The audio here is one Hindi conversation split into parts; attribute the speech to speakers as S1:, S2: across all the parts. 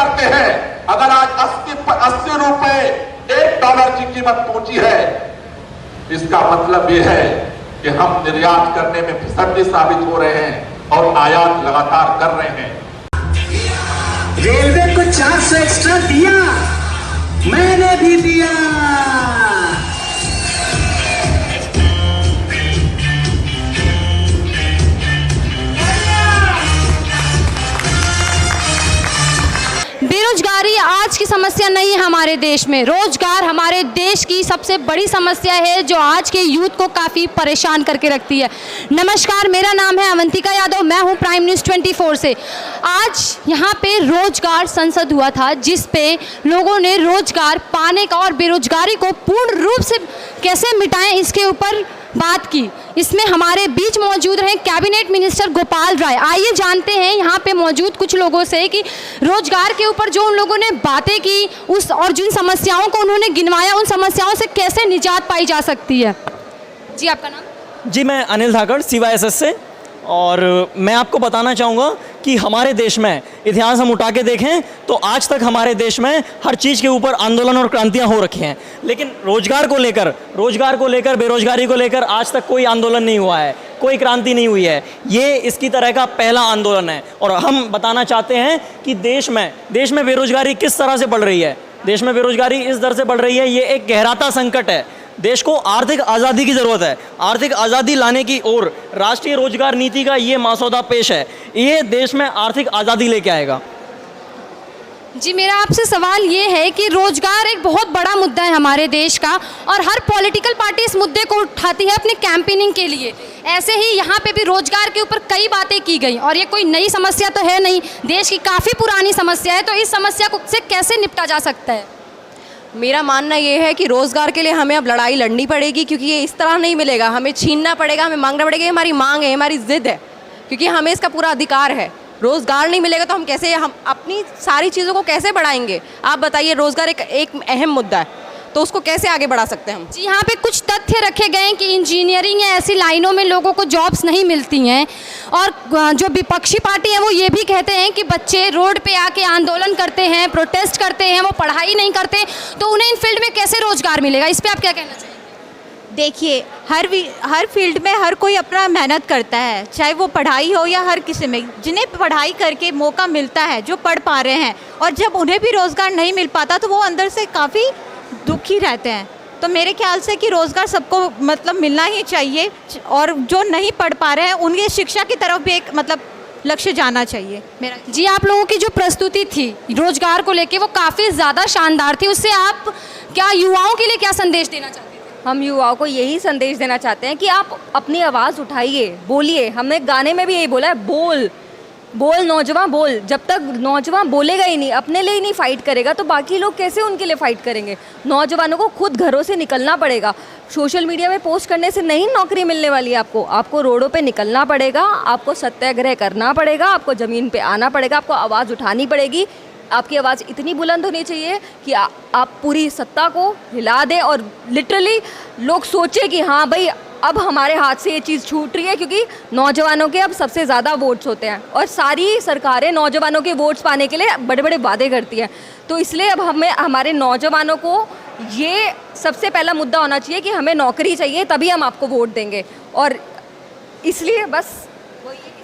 S1: करते हैं। अगर आज 80 रुपए $1 की कीमत पहुंची है, इसका मतलब यह है कि हम निर्यात करने में फिसड्डी साबित हो रहे हैं और आयात लगातार कर रहे हैं।
S2: रेलवे को 400 एक्स्ट्रा दिया, मैंने भी दिया।
S3: बेरोजगारी आज की समस्या नहीं है हमारे देश में। रोजगार हमारे देश की सबसे बड़ी समस्या है जो आज के यूथ को काफ़ी परेशान करके रखती है। नमस्कार, मेरा नाम है अवंतिका यादव, मैं हूं प्राइम न्यूज़ 24 से। आज यहां पे रोजगार संसद हुआ था जिस पे लोगों ने रोजगार पाने का और बेरोजगारी को पूर्ण रूप से कैसे मिटाएं इसके ऊपर बात की। इसमें हमारे बीच मौजूद रहे कैबिनेट मिनिस्टर गोपाल राय। आइए जानते हैं यहाँ पे मौजूद कुछ लोगों से कि रोजगार के ऊपर जो उन लोगों ने बातें की उस और जिन समस्याओं को उन्होंने गिनवाया, उन समस्याओं से कैसे निजात पाई जा सकती है। जी, आपका नाम?
S4: जी, मैं अनिल धाकड़ CYSS से। और मैं आपको बताना चाहूँगा कि हमारे देश में इतिहास हम उठा के देखें तो आज तक हमारे देश में हर चीज़ के ऊपर आंदोलन और क्रांतियाँ हो रखी हैं, लेकिन रोजगार को लेकर बेरोजगारी को लेकर आज तक कोई आंदोलन नहीं हुआ है, कोई क्रांति नहीं हुई है। ये इसकी तरह का पहला आंदोलन है। और हम बताना चाहते हैं कि देश में बेरोजगारी किस तरह से बढ़ रही है। देश में बेरोजगारी इस दर से बढ़ रही है, ये एक गहराता संकट है। देश को आर्थिक आज़ादी की ज़रूरत है। आर्थिक आज़ादी लाने की ओर राष्ट्रीय रोजगार नीति का ये मसौदा पेश है। ये देश में आर्थिक आज़ादी लेके आएगा।
S3: जी, मेरा आपसे सवाल ये है कि रोजगार एक बहुत बड़ा मुद्दा है हमारे देश का और हर पॉलिटिकल पार्टी इस मुद्दे को उठाती है अपने कैंपेनिंग के लिए। ऐसे ही यहाँ पे भी रोजगार के ऊपर कई बातें की गई और ये कोई नई समस्या तो है नहीं, देश की काफ़ी पुरानी समस्या है। तो इस समस्या को से कैसे निपटा जा सकता है?
S5: मेरा मानना ये है कि रोज़गार के लिए हमें अब लड़ाई लड़नी पड़ेगी, क्योंकि ये इस तरह नहीं मिलेगा। हमें छीनना पड़ेगा, हमें मांगना पड़ेगा। ये हमारी मांग है, हमारी ज़िद है, क्योंकि हमें इसका पूरा अधिकार है। रोज़गार नहीं मिलेगा तो हम अपनी सारी चीज़ों को कैसे बढ़ाएंगे? आप बताइए, रोज़गार एक अहम मुद्दा है, तो उसको कैसे आगे बढ़ा सकते हैं हम?
S3: जी, यहाँ पे कुछ तथ्य रखे गए हैं कि इंजीनियरिंग या ऐसी लाइनों में लोगों को जॉब्स नहीं मिलती हैं और जो विपक्षी पार्टी है वो ये भी कहते हैं कि बच्चे रोड पे आके आंदोलन करते हैं, प्रोटेस्ट करते हैं, वो पढ़ाई नहीं करते, तो उन्हें इन फील्ड में कैसे रोजगार मिलेगा? इस पर आप क्या कहना चाहिए?
S6: देखिए, हर फील्ड में हर कोई अपना मेहनत करता है, चाहे वो पढ़ाई हो या हर किसी में। जिन्हें पढ़ाई करके मौका मिलता है, जो पढ़ पा रहे हैं, और जब उन्हें भी रोज़गार नहीं मिल पाता तो वो अंदर से काफ़ी दुखी रहते हैं। तो मेरे ख्याल से कि रोज़गार सबको मतलब मिलना ही चाहिए, और जो नहीं पढ़ पा रहे हैं उनकी शिक्षा की तरफ भी एक मतलब लक्ष्य जाना चाहिए मेरा।
S3: जी, आप लोगों की जो प्रस्तुति थी रोजगार को लेके वो काफ़ी ज़्यादा शानदार थी। उससे आप क्या युवाओं के लिए क्या संदेश देना चाहते हैं?
S5: हम युवाओं को यही संदेश देना चाहते हैं कि आप अपनी आवाज़ उठाइए, बोलिए। हमने गाने में भी यही बोला है, बोल नौजवान बोल। जब तक नौजवान बोलेगा ही नहीं, अपने लिए ही नहीं फाइट करेगा, तो बाकी लोग कैसे उनके लिए फाइट करेंगे? नौजवानों को खुद घरों से निकलना पड़ेगा। सोशल मीडिया में पोस्ट करने से नहीं नौकरी मिलने वाली है आपको रोडों पे निकलना पड़ेगा, आपको सत्याग्रह करना पड़ेगा, आपको ज़मीन पे आना पड़ेगा, आपको आवाज़ उठानी पड़ेगी। आपकी आवाज़ इतनी बुलंद होनी चाहिए कि आप पूरी सत्ता को हिला दें और लिटरली लोग सोचे कि हाँ भाई, अब हमारे हाथ से ये चीज़ छूट रही है, क्योंकि नौजवानों के अब सबसे ज़्यादा वोट्स होते हैं और सारी सरकारें नौजवानों के वोट्स पाने के लिए बड़े बड़े वादे करती हैं। तो इसलिए अब हमें हमारे नौजवानों को ये सबसे पहला मुद्दा होना चाहिए कि हमें नौकरी चाहिए, तभी हम आपको वोट देंगे। और इसलिए बस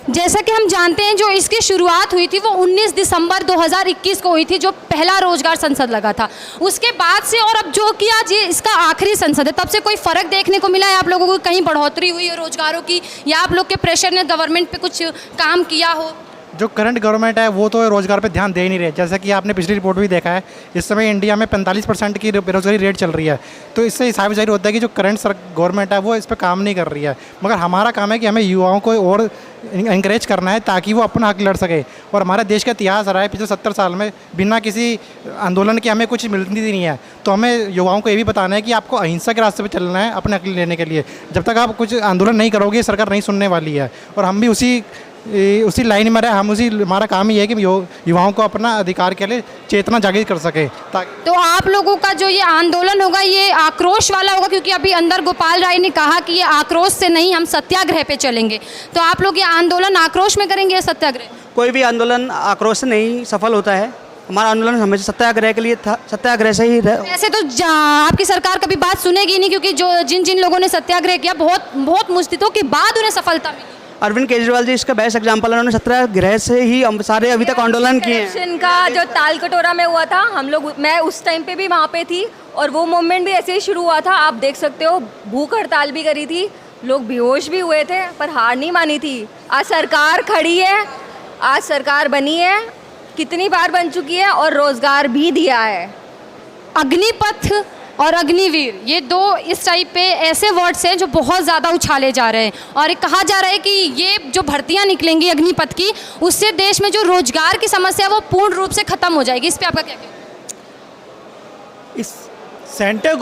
S3: जैसा कि हम जानते हैं, जो इसकी शुरुआत हुई थी वो 19 दिसंबर 2021 को हुई थी, जो पहला रोजगार संसद लगा था। उसके बाद से और अब जो कि आज ये इसका आखिरी संसद है, तब से कोई फ़र्क देखने को मिला है आप लोगों को? कहीं बढ़ोतरी हुई है रोजगारों की, या आप लोग के प्रेशर ने गवर्नमेंट पे कुछ काम किया हो?
S7: जो करंट गवर्नमेंट है वो तो रोज़गार पे ध्यान दे ही नहीं रहे। जैसा कि आपने पिछली रिपोर्ट भी देखा है, इस समय इंडिया में 45% की बेरोजगारी रेट चल रही है। तो इससे हिसाब जाहिर होता है कि जो करंट गवर्नमेंट है वो इस पर काम नहीं कर रही है। मगर हमारा काम है कि हमें युवाओं को और इंकरेज करना है ताकि वो अपना हक लड़ सके। और हमारा देश का इतिहास रहा है पिछले 70 साल में बिना किसी आंदोलन के हमें कुछ मिलती नहीं है। तो हमें युवाओं को ये भी बताना है कि आपको अहिंसा के रास्ते पर चलना है अपने हक लेने के लिए। जब तक आप कुछ आंदोलन नहीं करोगे, सरकार नहीं सुनने वाली है। और हम भी उसी लाइन में रहे। हमारा काम ही है कि युवाओं को अपना अधिकार के लिए चेतना जागृत कर सके।
S3: तो आप लोगों का जो ये आंदोलन होगा ये आक्रोश वाला होगा, क्योंकि अभी अंदर गोपाल राय ने कहा कि ये आक्रोश से नहीं, हम सत्याग्रह पे चलेंगे। तो आप लोग ये आंदोलन आक्रोश में करेंगे या सत्याग्रह?
S8: कोई भी आंदोलन आक्रोश से नहीं सफल होता है। हमारा आंदोलन हमेशा सत्याग्रह के लिए था, सत्याग्रह से ही
S3: ऐसे तो आपकी सरकार कभी बात सुनेगी नहीं, क्योंकि जो जिन लोगों ने सत्याग्रह किया बहुत मुश्किलों के बाद उन्हें सफलता मिली।
S8: अरविंद केजरीवाल जी इसका बेस्ट एग्जाम्पल है, उन्होंने सत्याग्रह से ही सारे अभी तक आंदोलन किए हैं।
S5: इलेक्शन का जो ताल कटोरा में हुआ था, मैं उस टाइम पे भी वहाँ पे थी और वो मूवमेंट भी ऐसे ही शुरू हुआ था। आप देख सकते हो, भूख हड़ताल भी करी थी, लोग बेहोश भी हुए थे, पर हार नहीं मानी थी। आज सरकार खड़ी है, आज सरकार बनी है, कितनी बार बन चुकी है और रोजगार भी दिया है।
S3: अग्निपथ और अग्निवीर, ये दो इस टाइप पे ऐसे वर्ड्स हैं जो बहुत ज़्यादा उछाले जा रहे हैं, और कहा जा रहा है कि ये जो भर्तियां निकलेंगी अग्निपथ की, उससे देश में जो रोजगार की समस्या है वो पूर्ण रूप से खत्म हो जाएगी। इस पे आपका क्या कहना है?
S9: इस सेंट्रल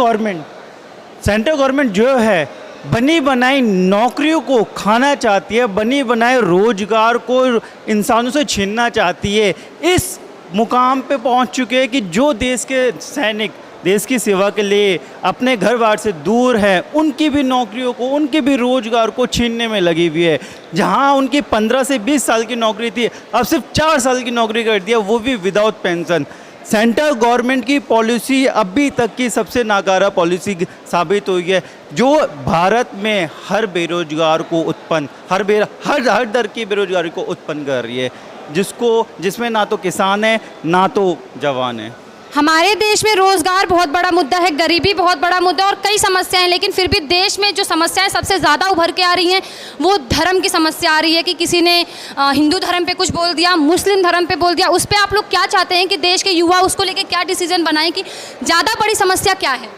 S9: गवर्नमेंट जो है बनी बनाई नौकरियों को खाना चाहती है, बनी बनाए रोजगार को इंसानों से छीनना चाहती है। इस मुकाम पे पहुंच चुके हैं कि जो देश के सैनिक देश की सेवा के लिए अपने घर बार से दूर हैं, उनकी भी नौकरियों को, उनके भी रोजगार को छीनने में लगी हुई है। जहां उनकी 15 से 20 साल की नौकरी थी, अब सिर्फ 4 साल की नौकरी कर दिया, वो भी विदाउट पेंशन। सेंट्रल गवर्नमेंट की पॉलिसी अभी तक की सबसे नाकारा पॉलिसी साबित हुई है, जो भारत में हर बेरोजगार को उत्पन्न हर दर की बेरोजगारी को उत्पन्न कर रही है, जिसमें ना तो किसान है ना तो जवान है।
S3: हमारे देश में रोजगार बहुत बड़ा मुद्दा है, गरीबी बहुत बड़ा मुद्दा और कई समस्याएं हैं, लेकिन फिर भी देश में जो समस्याएं सबसे ज़्यादा उभर के आ रही हैं वो धर्म की समस्या आ रही है कि किसी ने हिंदू धर्म पे कुछ बोल दिया, मुस्लिम धर्म पे बोल दिया। उस पर आप लोग क्या चाहते हैं कि देश के युवा उसको लेके क्या डिसीजन बनाएं कि ज़्यादा बड़ी समस्या क्या है?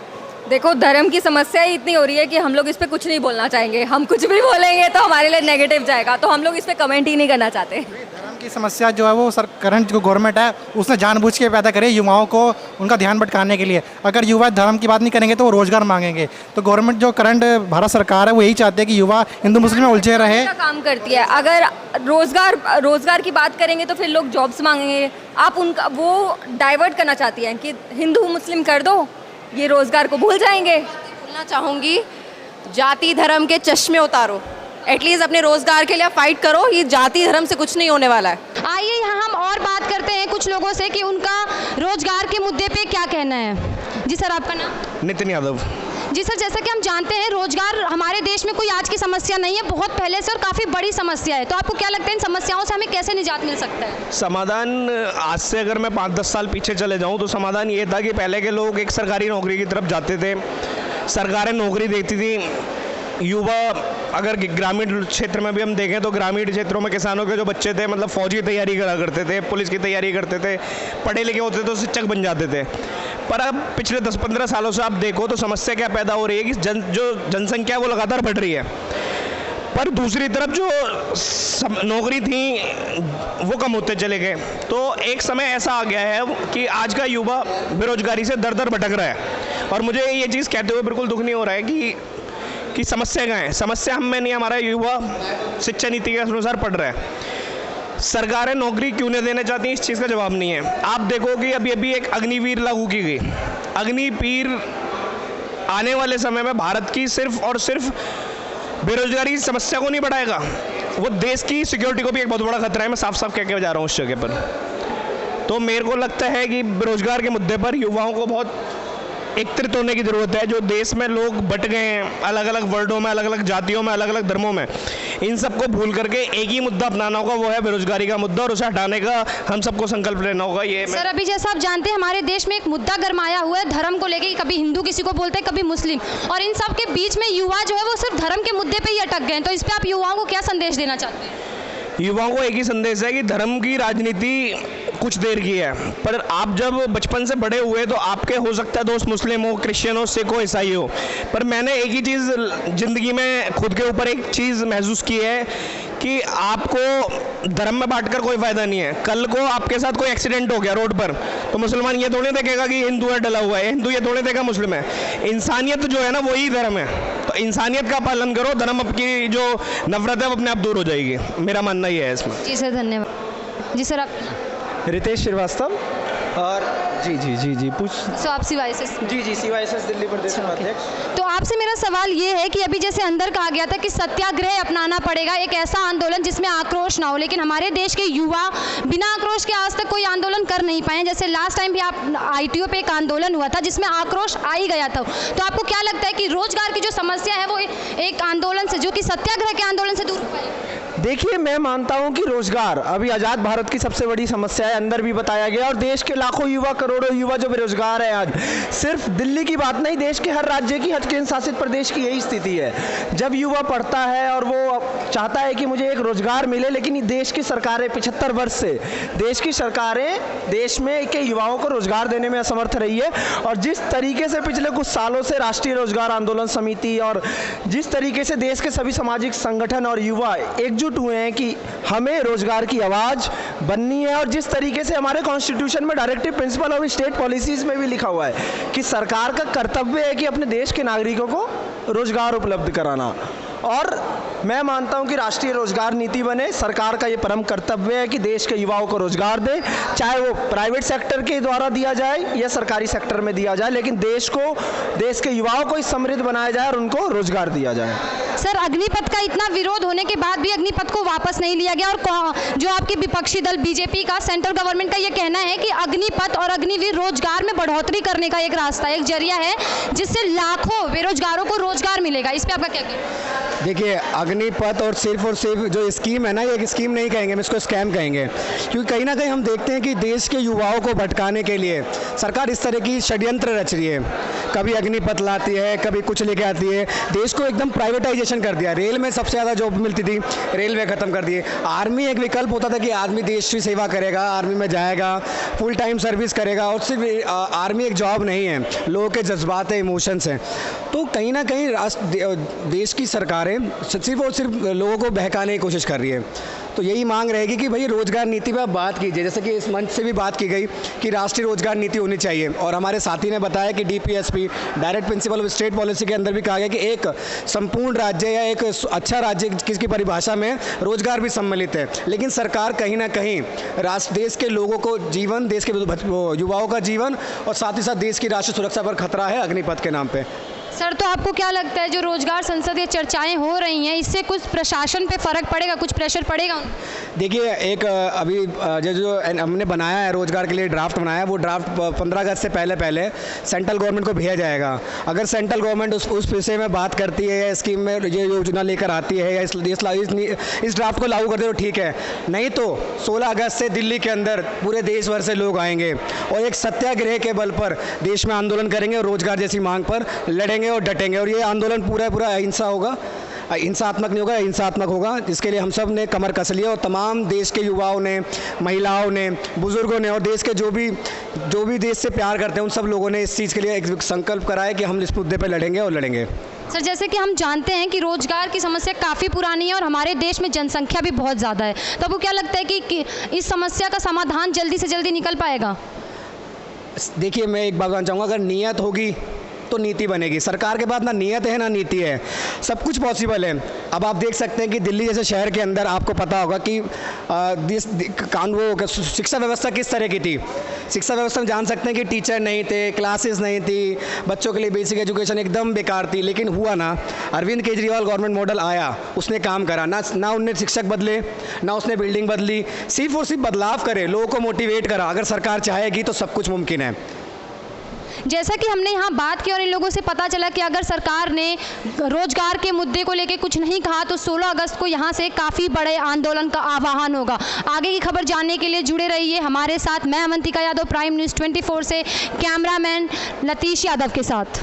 S5: देखो, धर्म की समस्या ही इतनी हो रही है कि हम लोग इस पर कुछ नहीं बोलना चाहेंगे। हम कुछ भी बोलेंगे तो हमारे लिए नेगेटिव जाएगा, तो हम लोग इस पर कमेंट ही नहीं करना चाहते।
S7: धर्म की समस्या जो है वो करंट जो गवर्नमेंट है उसने जानबूझ के पैदा करे युवाओं को उनका ध्यान भटकाने के लिए। अगर युवा धर्म की बात नहीं करेंगे तो वो रोजगार मांगेंगे। तो गवर्नमेंट जो करंट भारत सरकार है वो यही चाहती है कि युवा हिंदू मुस्लिम में उलझे रहे।
S5: काम करती है, अगर रोजगार की बात करेंगे तो फिर लोग जॉब्स मांगेंगे। आप उनका वो डाइवर्ट करना चाहती हैं कि हिंदू मुस्लिम कर दो, ये रोजगार को भूल जाएंगे।
S10: बोलना चाहूँगी, जाति धर्म के चश्मे उतारो, एटलीस्ट अपने रोजगार के लिए फाइट करो। ये जाति धर्म से कुछ नहीं होने वाला है।
S3: आइए यहाँ हम और बात करते हैं कुछ लोगों से कि उनका रोजगार के मुद्दे पे क्या कहना है। जी सर, आपका नाम?
S11: नितिन यादव।
S3: जी सर, जैसा कि हम जानते हैं रोजगार हमारे देश में कोई आज की समस्या नहीं है, बहुत पहले से और काफ़ी बड़ी समस्या है। तो आपको क्या लगता है इन समस्याओं से हमें कैसे निजात मिल सकता है?
S11: समाधान आज से अगर मैं 5-10 साल पीछे चले जाऊं तो समाधान ये था कि पहले के लोग एक सरकारी नौकरी की तरफ जाते थे, सरकारें नौकरी देती थी। युवा अगर ग्रामीण क्षेत्र में भी हम देखें तो ग्रामीण क्षेत्रों में किसानों के जो बच्चे थे, मतलब फौज की तैयारी करा करते थे, पुलिस की तैयारी करते थे, पढ़े लिखे होते तो शिक्षक बन जाते थे। पर अब पिछले 10-15 सालों से आप देखो तो समस्या क्या पैदा हो रही है कि जो जनसंख्या है वो लगातार बढ़ रही है, पर दूसरी तरफ जो नौकरी थी वो कम होते चले गए। तो एक समय ऐसा आ गया है कि आज का युवा बेरोजगारी से दर दर भटक रहा है। और मुझे ये चीज़ कहते हुए बिल्कुल दुख नहीं हो रहा है कि समस्या कहाँ है। समस्या हम में नहीं, हमारा युवा शिक्षा नीति के अनुसार पढ़ रहा है। सरकारें नौकरी क्यों नहीं देना चाहती, इस चीज़ का जवाब नहीं है। आप देखो कि अभी एक अग्निवीर लागू की गई। अग्निवीर आने वाले समय में भारत की सिर्फ और सिर्फ बेरोजगारी की समस्या को नहीं बढ़ाएगा, वो देश की सिक्योरिटी को भी एक बहुत बड़ा खतरा है। मैं साफ साफ कह के जा रहा हूँ उस जगह पर। तो मेरे को लगता है कि बेरोजगार के मुद्दे पर युवाओं को बहुत एकत्रित होने की ज़रूरत है। जो देश में लोग बट गए हैं अलग अलग वर्डों में, अलग अलग जातियों में, अलग अलग धर्मों में, इन सबको भूल करके एक ही मुद्दा अपनाना होगा, वो है बेरोजगारी का मुद्दा, और उसे हटाने का हम सबको संकल्प लेना होगा। ये
S3: सर, अभी जैसा आप जानते हैं हमारे देश में एक मुद्दा गरमाया हुआ है धर्म को लेके, कभी हिंदू किसी को बोलते हैं, कभी मुस्लिम, और इन सब के बीच में युवा जो है वो सिर्फ धर्म के मुद्दे पे ही अटक गए हैं। तो इस पर आप युवाओं को क्या संदेश देना चाहते हैं?
S11: युवाओं को एक ही संदेश है कि धर्म की राजनीति कुछ देर की है, पर आप जब बचपन से बड़े हुए तो आपके हो सकता है दोस्त मुस्लिम हो, क्रिश्चियन हो, सिख हो, ईसाई हो, पर मैंने एक ही चीज़ ज़िंदगी में खुद के ऊपर एक चीज़ महसूस की है कि आपको धर्म में बांटकर कोई फ़ायदा नहीं है। कल को आपके साथ कोई एक्सीडेंट हो गया रोड पर, तो मुसलमान ये थोड़े देखेगा कि हिंदू है डला हुआ है, हिंदू ये थोड़े देखेगा मुस्लिम है। इंसानियत जो है ना वही धर्म है, तो इंसानियत का पालन करो, धर्म की जो नफरत है वो अपने आप दूर हो जाएगी। मेरा मानना ये है इसमें।
S3: जी सर, धन्यवाद। जी सर, आप?
S12: रितेश श्रीवास्तव। और
S8: जी जी जी जी पूछ
S3: सो आप CYSS में?
S8: जी जी CYSS दिल्ली प्रदेश उपाध्यक्ष।
S3: तो आपसे मेरा सवाल ये है कि अभी जैसे अंदर कहा गया था कि सत्याग्रह अपनाना पड़ेगा, एक ऐसा आंदोलन जिसमें आक्रोश ना हो, लेकिन हमारे देश के युवा बिना आक्रोश के आज तक कोई आंदोलन कर नहीं पाए। जैसे लास्ट टाइम भी आप ITO पे एक आंदोलन हुआ था जिसमें आक्रोश आ ही गया था। तो आपको क्या लगता है कि रोजगार की जो समस्या है वो एक आंदोलन से, जो कि सत्याग्रह के आंदोलन से दूर हो पाएगी?
S11: देखिए, मैं मानता हूं कि रोजगार अभी आज़ाद भारत की सबसे बड़ी समस्या है, अंदर भी बताया गया, और देश के लाखों युवा, करोड़ों युवा जो बेरोजगार है आज, सिर्फ दिल्ली की बात नहीं, देश के हर राज्य की, हर केंद्र शासित प्रदेश की यही स्थिति है। जब युवा पढ़ता है और वो चाहता है कि मुझे एक रोजगार मिले, लेकिन देश की सरकारें 75 वर्ष से देश की सरकारें देश में के युवाओं को रोजगार देने में असमर्थ रही है। और जिस तरीके से पिछले कुछ सालों से राष्ट्रीय रोजगार आंदोलन समिति और जिस तरीके से देश के सभी सामाजिक संगठन और युवा एकजुट हुए हैं कि हमें रोजगार की आवाज़ बननी है, और जिस तरीके से हमारे कॉन्स्टिट्यूशन में डायरेक्टिव प्रिंसिपल और स्टेट पॉलिसीज़ में भी लिखा हुआ है कि सरकार का कर्तव्य है कि अपने देश के नागरिकों को रोजगार उपलब्ध कराना, और मैं मानता हूं कि राष्ट्रीय रोजगार नीति बने। सरकार का ये परम कर्तव्य है कि देश के युवाओं को रोजगार दे, चाहे वो प्राइवेट सेक्टर के द्वारा दिया जाए या सरकारी सेक्टर में दिया जाए, लेकिन देश के युवाओं को समृद्ध बनाया जाए और उनको रोजगार दिया जाए।
S3: सर, अग्निपथ का इतना विरोध होने के बाद भी अग्निपथ को वापस नहीं लिया गया, और जो आपके विपक्षी दल बीजेपी का, सेंट्रल गवर्नमेंट का ये कहना है कि अग्निपथ और अग्निवीर रोजगार में बढ़ोतरी करने का एक रास्ता, एक जरिया है जिससे लाखों बेरोजगारों को रोजगार मिलेगा। इस पर आपका क्या कहना है?
S8: देखिए, अग्निपथ और सिर्फ जो स्कीम है ना, ये एक स्कीम नहीं कहेंगे, हम इसको स्कैम कहेंगे, क्योंकि कहीं ना कहीं हम देखते हैं कि देश के युवाओं को भटकाने के लिए सरकार इस तरह की षड्यंत्र रच रही है। कभी अग्निपथ लाती है, कभी कुछ लेके आती है, देश को एकदम प्राइवेटाइजेशन कर दिया। रेल में सबसे ज़्यादा जॉब मिलती थी, रेलवे ख़त्म कर दिए। आर्मी एक विकल्प होता था कि आदमी देश की सेवा करेगा, आर्मी में जाएगा, फुल टाइम सर्विस करेगा, और सिर्फ आर्मी एक जॉब नहीं है, लोगों के जज्बात है, इमोशंस हैं। तो कहीं ना कहीं देश की सरकारें सिर्फ और सिर्फ लोगों को बहकाने की कोशिश कर रही है। तो यही मांग रहेगी कि भाई रोजगार नीति पर आप बात कीजिए, जैसे कि इस मंच से भी बात की गई कि राष्ट्रीय रोजगार नीति होनी चाहिए, और हमारे साथी ने बताया कि DPSP direct principle of state policy के अंदर भी कहा गया कि एक संपूर्ण राज्य या एक अच्छा राज्य किसकी परिभाषा में रोजगार भी सम्मिलित है। लेकिन सरकार कहीं ना कहीं देश के लोगों को जीवन, देश के युवाओं का जीवन और साथ ही साथ देश की राष्ट्रीय सुरक्षा पर खतरा है अग्निपथ के नाम पे।
S3: सर, तो आपको क्या लगता है जो रोजगार संसदीय चर्चाएं हो रही हैं, इससे कुछ प्रशासन पे फर्क पड़ेगा, कुछ प्रेशर पड़ेगा? देखिए, एक अभी जो हमने बनाया है रोजगार के लिए ड्राफ्ट बनाया है, वो ड्राफ्ट 15 अगस्त से पहले सेंट्रल गवर्नमेंट को भेजा जाएगा। अगर सेंट्रल गवर्नमेंट उस विषय में बात करती है या स्कीम में ये योजना लेकर आती है या इस ड्राफ्ट को लागू करते तो ठीक है, नहीं तो 16 अगस्त से दिल्ली के अंदर पूरे देश भर से लोग आएंगे और एक सत्याग्रह के बल पर देश में आंदोलन करेंगे और रोजगार जैसी मांग पर लड़ेंगे और डटेंगे। और ये आंदोलन पूरा अहिंसा होगा, हिंसात्मक नहीं होगा, हिंसात्मक होगा, जिसके लिए हम सब ने कमर कस ली है। और तमाम देश के युवाओं ने, महिलाओं ने, बुजुर्गों ने और देश के जो भी देश से प्यार करते हैं उन सब लोगों ने इस चीज़ के लिए एक संकल्प करा है कि हम इस मुद्दे पर लड़ेंगे और लड़ेंगे। सर, जैसे कि हम जानते हैं कि रोजगार की समस्या काफ़ी पुरानी है और हमारे देश में जनसंख्या भी बहुत ज़्यादा है, तो आपको क्या लगता है कि इस समस्या का समाधान जल्दी से जल्दी निकल पाएगा?
S8: देखिए, मैं एक बात बताना चाहूँगा, अगर नीयत होगी तो नीति बनेगी। सरकार के पास ना नियत है ना नीति है, सब कुछ पॉसिबल है। अब आप देख सकते हैं कि दिल्ली जैसे शहर के अंदर आपको पता होगा कि शिक्षा व्यवस्था किस तरह की थी। शिक्षा व्यवस्था में जान सकते हैं कि टीचर नहीं थे, क्लासेस नहीं थी, बच्चों के लिए बेसिक एजुकेशन एकदम बेकार थी। लेकिन हुआ ना, अरविंद केजरीवाल गवर्नमेंट मॉडल आया, उसने काम करा ना उनने शिक्षक बदले, ना उसने बिल्डिंग बदली, सिर्फ और सिर्फ बदलाव करे, लोगों को मोटिवेट करा। अगर सरकार चाहेगी तो सब कुछ मुमकिन है।
S3: जैसा कि हमने यहाँ बात की और इन लोगों से पता चला कि अगर सरकार ने रोजगार के मुद्दे को लेकर कुछ नहीं कहा तो 16 अगस्त को यहाँ से काफ़ी बड़े आंदोलन का आह्वान होगा। आगे की खबर जानने के लिए जुड़े रहिए हमारे साथ। मैं अवंतिका यादव, प्राइम न्यूज़ 24 से कैमरामैन लतीश यादव के साथ।